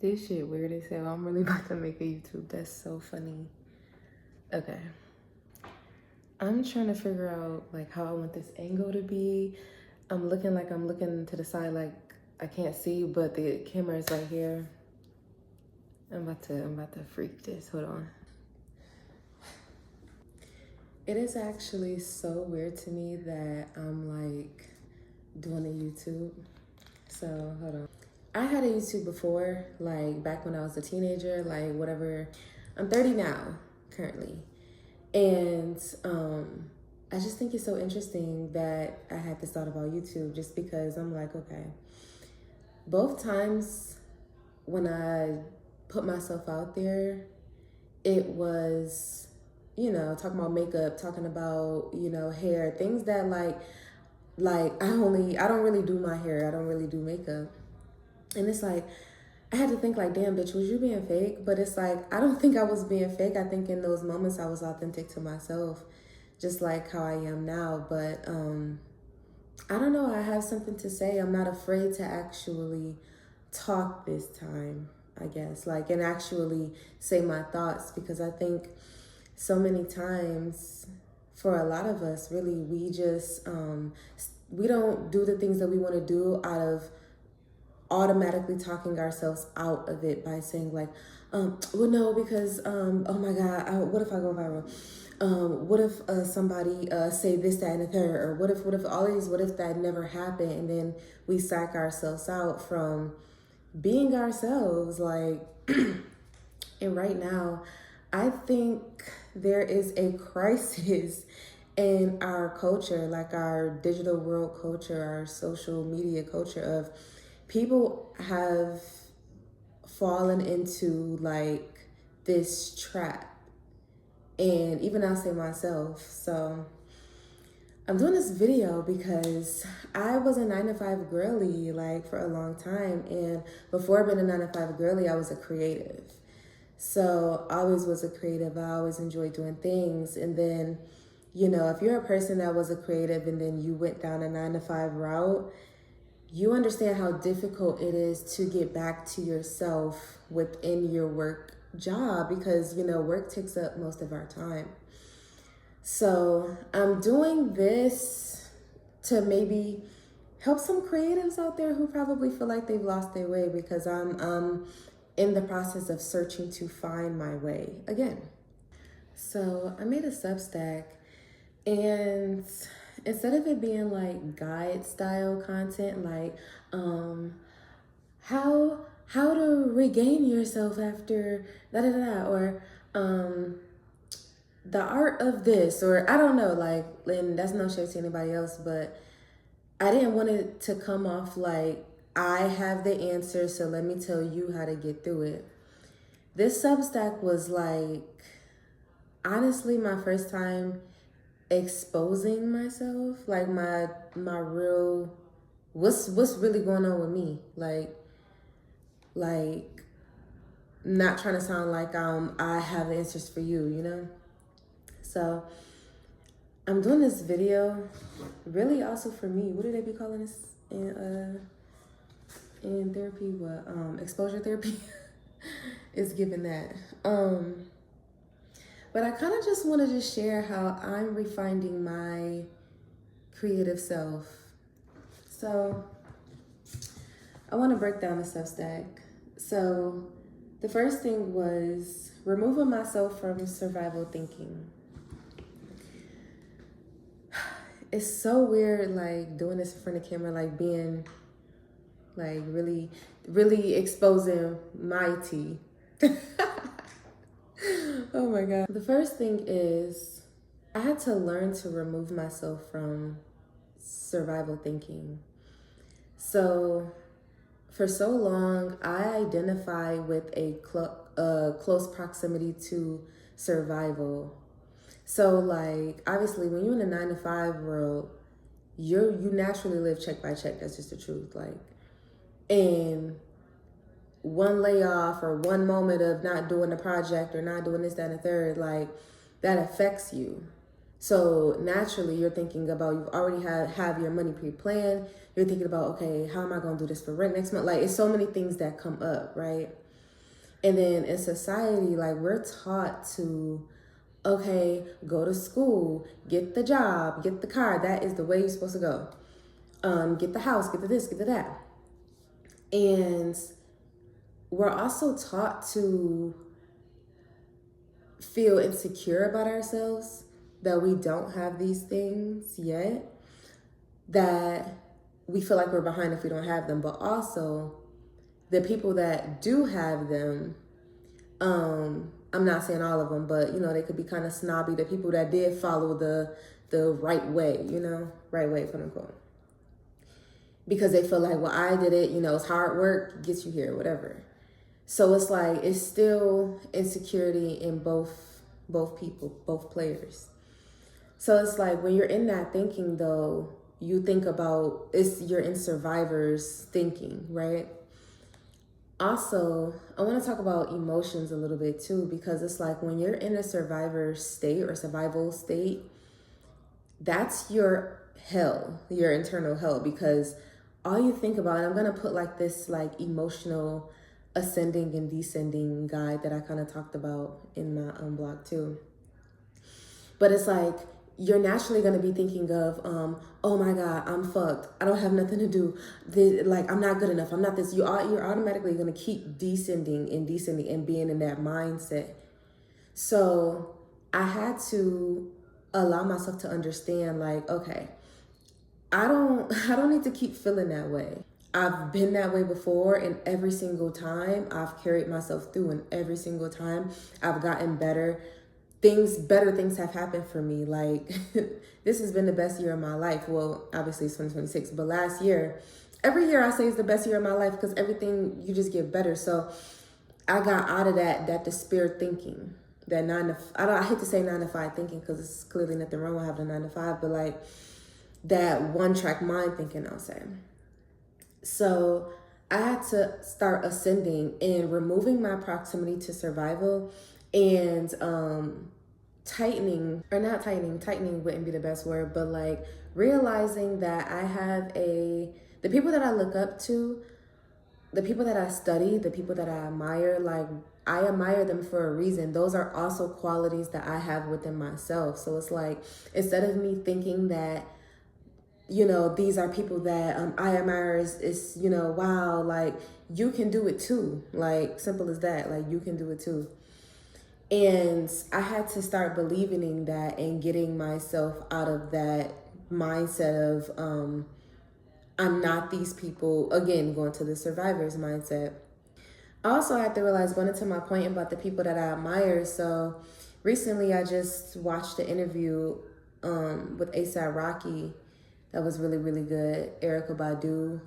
This shit weird as hell. I'm really about to make a YouTube. That's so funny. Okay. I'm trying to figure out like how I want this angle to be. I'm looking to the side like I can't see, but the camera is right here. I'm about to freak this. Hold on. It is actually so weird to me that I'm like doing a YouTube. So hold on. I had a YouTube before, like back when I was a teenager, like whatever. I'm 30 now, currently. And I just think it's so interesting that I had this thought about YouTube just because I'm like, okay, both times when I put myself out there, it was, talking about makeup, talking about, hair, things that I don't really do my hair. I don't really do makeup. And it's like, I had to think like, damn, bitch, was you being fake? But it's like, I don't think I was being fake. I think in those moments I was authentic to myself, just like how I am now. But I don't know, I have something to say. I'm not afraid to actually talk this time, I guess, and actually say my thoughts, because I think so many times for a lot of us, really, we just, we don't do the things that we want to do out of automatically talking ourselves out of it by saying like, well, no, because, oh my God, what if I go viral? What if somebody say this, that, and the third? Or what if all these, what if that never happened? And then we psych ourselves out from being ourselves. Like, and right now, I think there is a crisis in our culture, like our digital world culture, our social media culture, of people have fallen into like this trap. And even I'll say myself. So I'm doing this video because I was a 9-to-5 girly like for a long time. And before being a 9-to-5 girly, I was a creative. So I always was a creative. I always enjoyed doing things. And then, if you're a person that was a creative and then you went down a 9-to-5 route, you understand how difficult it is to get back to yourself within your work job, because, work takes up most of our time. So I'm doing this to maybe help some creatives out there who probably feel like they've lost their way, because I'm in the process of searching to find my way again. So I made a Substack, and instead of it being like guide style content, like how to regain yourself after da da da, or the art of this, or I don't know, like, and that's no shade to anybody else, but I didn't want it to come off like I have the answer, so let me tell you how to get through it. This Substack was like, honestly, my first time exposing myself, like my real, what's really going on with me, like not trying to sound like I have the answers for you. So I'm doing this video really also for me. What do they be calling this in therapy? What exposure therapy is giving that. But I kind of just want to just share how I'm refinding my creative self. So I want to break down the Substack. So the first thing was removing myself from survival thinking. It's so weird, like doing this in front of camera, like being like really, really exposing my tea. Oh my God. The first thing is I had to learn to remove myself from survival thinking. So for so long, I identify with a close proximity to survival. So like, obviously when you're in a 9-to-5 world, you naturally live check by check. That's just the truth. Like, and one layoff or one moment of not doing a project or not doing this, that, and the third, like that affects you. So naturally you're thinking about, you've already have your money pre-planned. You're thinking about, okay, how am I going to do this for rent next month? Like, it's so many things that come up, right? And then in society, like we're taught to, okay, go to school, get the job, get the car. That is the way you're supposed to go. Get the house, get the this, get the that. And we're also taught to feel insecure about ourselves, that we don't have these things yet, that we feel like we're behind if we don't have them. But also, the people that do have them, I'm not saying all of them, but they could be kind of snobby. The people that did follow the right way, right way, quote unquote, because they feel like, well, I did it. It's hard work gets you here, whatever. So it's like it's still insecurity in both people, both players. So it's like when you're in that thinking, though, you think about you're in survivor's thinking, right? Also, I want to talk about emotions a little bit too, because it's like when you're in a survivor state or survival state, that's your hell, your internal hell, because all you think about, and I'm going to put like this like emotional ascending and descending guide that I kind of talked about in my blog too. But it's like you're naturally going to be thinking of, oh my God, I'm fucked. I don't have nothing to do. I'm not good enough. I'm not this. You're automatically going to keep descending and being in that mindset. So I had to allow myself to understand, like, okay, I don't need to keep feeling that way. I've been that way before, and every single time I've carried myself through, and every single time I've gotten better. Better things have happened for me. Like this has been the best year of my life. Well, obviously it's 2026, but last year, every year I say is the best year of my life because everything, you just get better. So I got out of that despair thinking, that I hate to say 9 to 5 thinking because it's clearly nothing wrong with having a 9 to 5, but like that one track mind thinking, I'll say. So I had to start ascending and removing my proximity to survival and tightening wouldn't be the best word, but like realizing that I have the people that I look up to, the people that I study, the people that I admire, like I admire them for a reason. Those are also qualities that I have within myself. So it's like, instead of me thinking that, these are people that I admire, is wow, like you can do it too. Like simple as that, like you can do it too. And I had to start believing in that and getting myself out of that mindset of I'm not these people. Again, going to the survivor's mindset. I also had to realize, going into my point about the people that I admire. So recently I just watched the interview with A$AP Rocky. That was really, really good. Erykah Badu.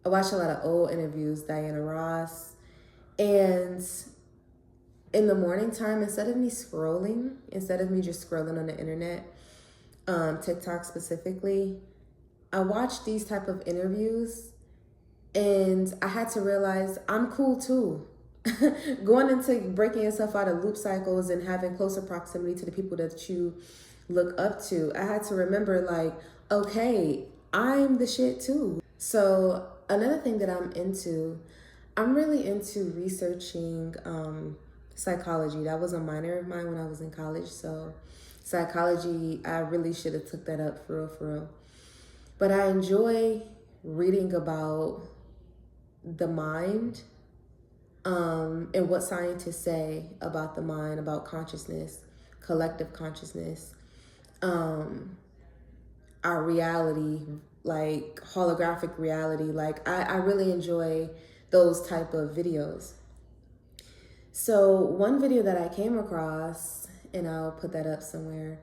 I watched a lot of old interviews, Diana Ross. And in the morning time, instead of me just scrolling on the internet, TikTok specifically, I watched these type of interviews and I had to realize I'm cool too. Going into breaking yourself out of loop cycles and having closer proximity to the people that you look up to, I had to remember, like, okay, I'm the shit too. So another thing that I'm really into researching psychology. That was a minor of mine when I was in college. So psychology, I really should have took that up for real. But I enjoy reading about the mind, and what scientists say about the mind, about consciousness, collective consciousness, our reality, like holographic reality. Like I really enjoy those type of videos. So one video that I came across, and I'll put that up somewhere,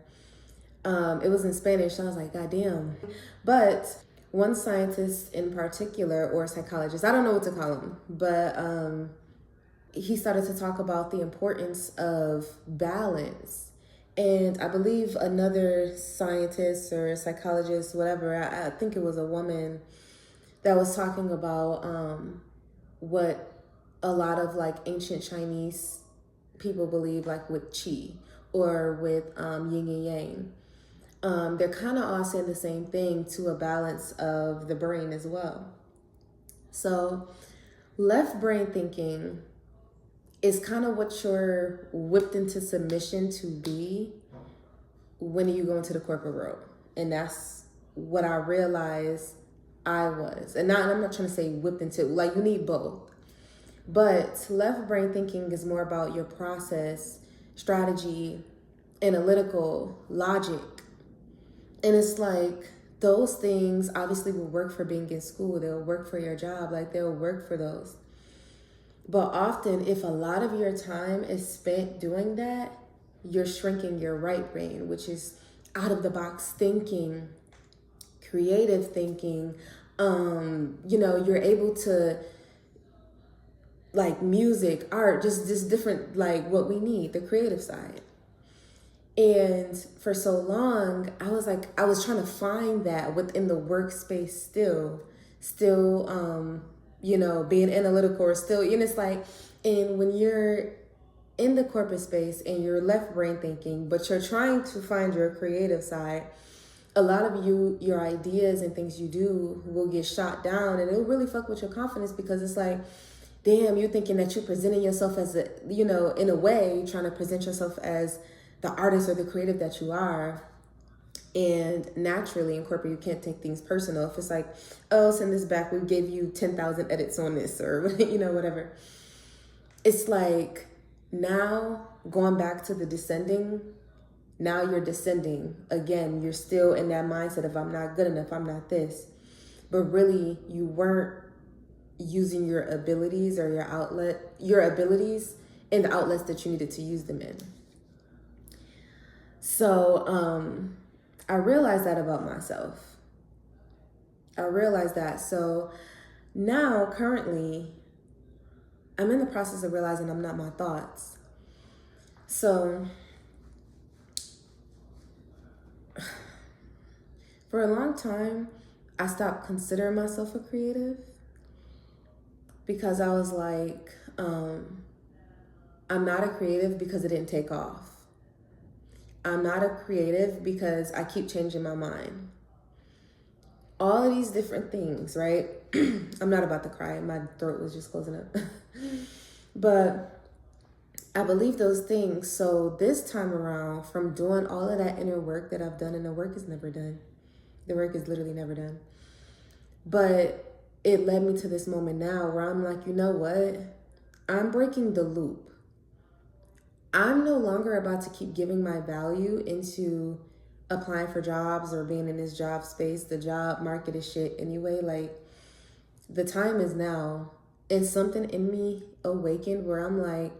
it was in Spanish. So I was like, God damn. But one scientist in particular, or psychologist, I don't know what to call him, but he started to talk about the importance of balance. And I believe another scientist or psychologist, whatever, I think it was a woman, that was talking about what a lot of like ancient Chinese people believe, like with qi or with yin and yang. They're kind of all saying the same thing, to a balance of the brain as well. So Left brain thinking is kind of what you're whipped into submission to be when you go into the corporate world. And that's what I realized I was. And I'm not trying to say whipped into, like, you need both. But left brain thinking is more about your process, strategy, analytical, logic. And it's like those things obviously will work for being in school. They'll work for your job. Like, they'll work for those. But often, if a lot of your time is spent doing that, you're shrinking your right brain, which is out of the box thinking, creative thinking. You're able to, like, music, art, just different, like, what we need, the creative side. And for so long, I was trying to find that within the workspace still, being analytical or still, it's like, and when you're in the corporate space and you're left brain thinking, but you're trying to find your creative side, a lot of your ideas and things you do will get shot down, and it'll really fuck with your confidence, because it's like, damn, you're thinking that you're presenting yourself as in a way, trying to present yourself as the artist or the creative that you are. And naturally in corporate, you can't take things personal. If it's like, oh, send this back, we gave you 10,000 edits on this, or whatever. It's like, now going back to the descending, now you're descending again. You're still in that mindset of, I'm not good enough, I'm not this. But really, you weren't using your abilities or your abilities in the outlets that you needed to use them in. So I realized that about myself. I realized that. So now, currently, I'm in the process of realizing I'm not my thoughts. So for a long time, I stopped considering myself a creative, because I was like, I'm not a creative because it didn't take off. I'm not a creative because I keep changing my mind. All of these different things, right? I'm not about to cry. My throat was just closing up. But I believe those things. So this time around, from doing all of that inner work that I've done, and the work is never done. The work is literally never done. But it led me to this moment now where I'm like, you know what? I'm breaking the loop. I'm no longer about to keep giving my value into applying for jobs or being in this job space. The job market is shit anyway. Like, the time is now. And something in me awakened where I'm like,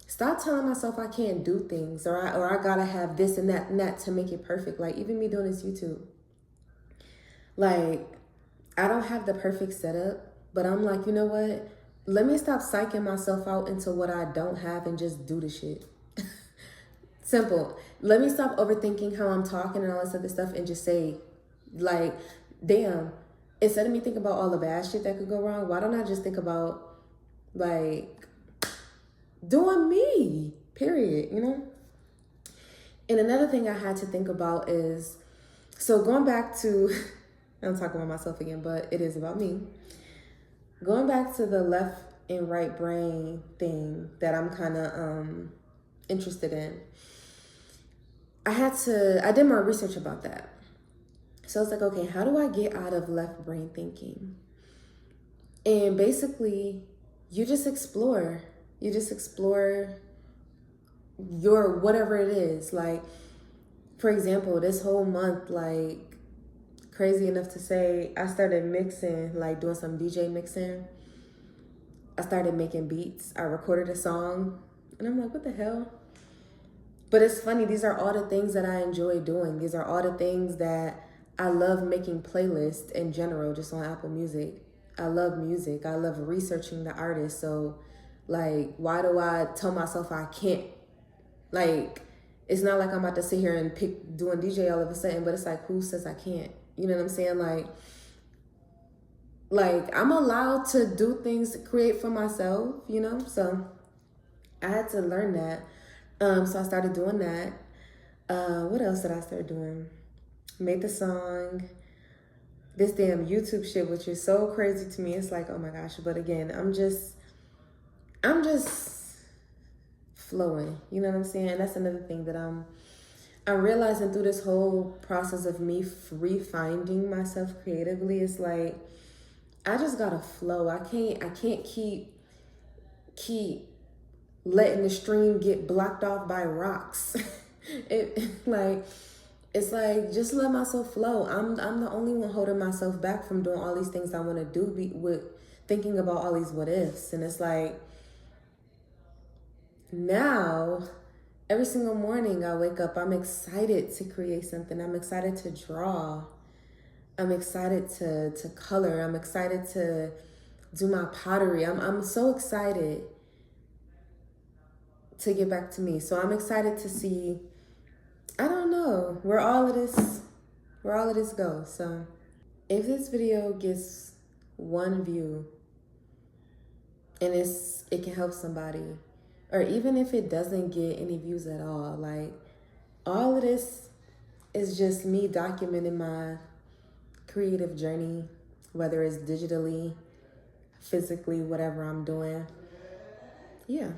stop telling myself I can't do things, or I gotta have this and that to make it perfect. Like, even me doing this YouTube. Like, I don't have the perfect setup, but I'm like, you know what? Let me stop psyching myself out into what I don't have and just do the shit. Simple. Let me stop overthinking how I'm talking and all this other stuff and just say, like, damn, instead of me thinking about all the bad shit that could go wrong, why don't I just think about, like, doing me, period, And another thing I had to think about is, so going back to, I'm talking about myself again, but it is about me. Going back to the left and right brain thing that I'm kind of interested in, I did more research about that. So it's like, okay, how do I get out of left brain thinking? And basically, you just explore your whatever it is. Like, for example, this whole month, like, crazy enough to say, I started mixing, like doing some DJ mixing. I started making beats. I recorded a song, and I'm like, what the hell? But it's funny, these are all the things that I enjoy doing. These are all the things that I love making playlists in general, just on Apple Music. I love music. I love researching the artist. So, like, why do I tell myself I can't? Like, it's not like I'm about to sit here and doing DJ all of a sudden, but it's like, who says I can't? You know what I'm saying? Like I'm allowed to do things, create for myself, So I had to learn that. So I started doing that. What else did I start doing? Made the song. this damn YouTube shit, which is so crazy to me. It's like, oh my gosh. But again, I'm just flowing. You know what I'm saying? That's another thing that I'm realizing through this whole process of me refinding myself creatively. It's like, I just gotta flow. I can't keep letting the stream get blocked off by rocks. It's like, just let myself flow. I'm the only one holding myself back from doing all these things I want to do with thinking about all these what ifs. And it's like, now every single morning I wake up, I'm excited to create something. I'm excited to draw. I'm excited to color. I'm excited to do my pottery. I'm so excited to get back to me. So I'm excited to see, I don't know, where all of this goes. So if this video gets one view and it can help somebody, or even if it doesn't get any views at all, like, all of this is just me documenting my creative journey, whether it's digitally, physically, whatever I'm doing. Yeah.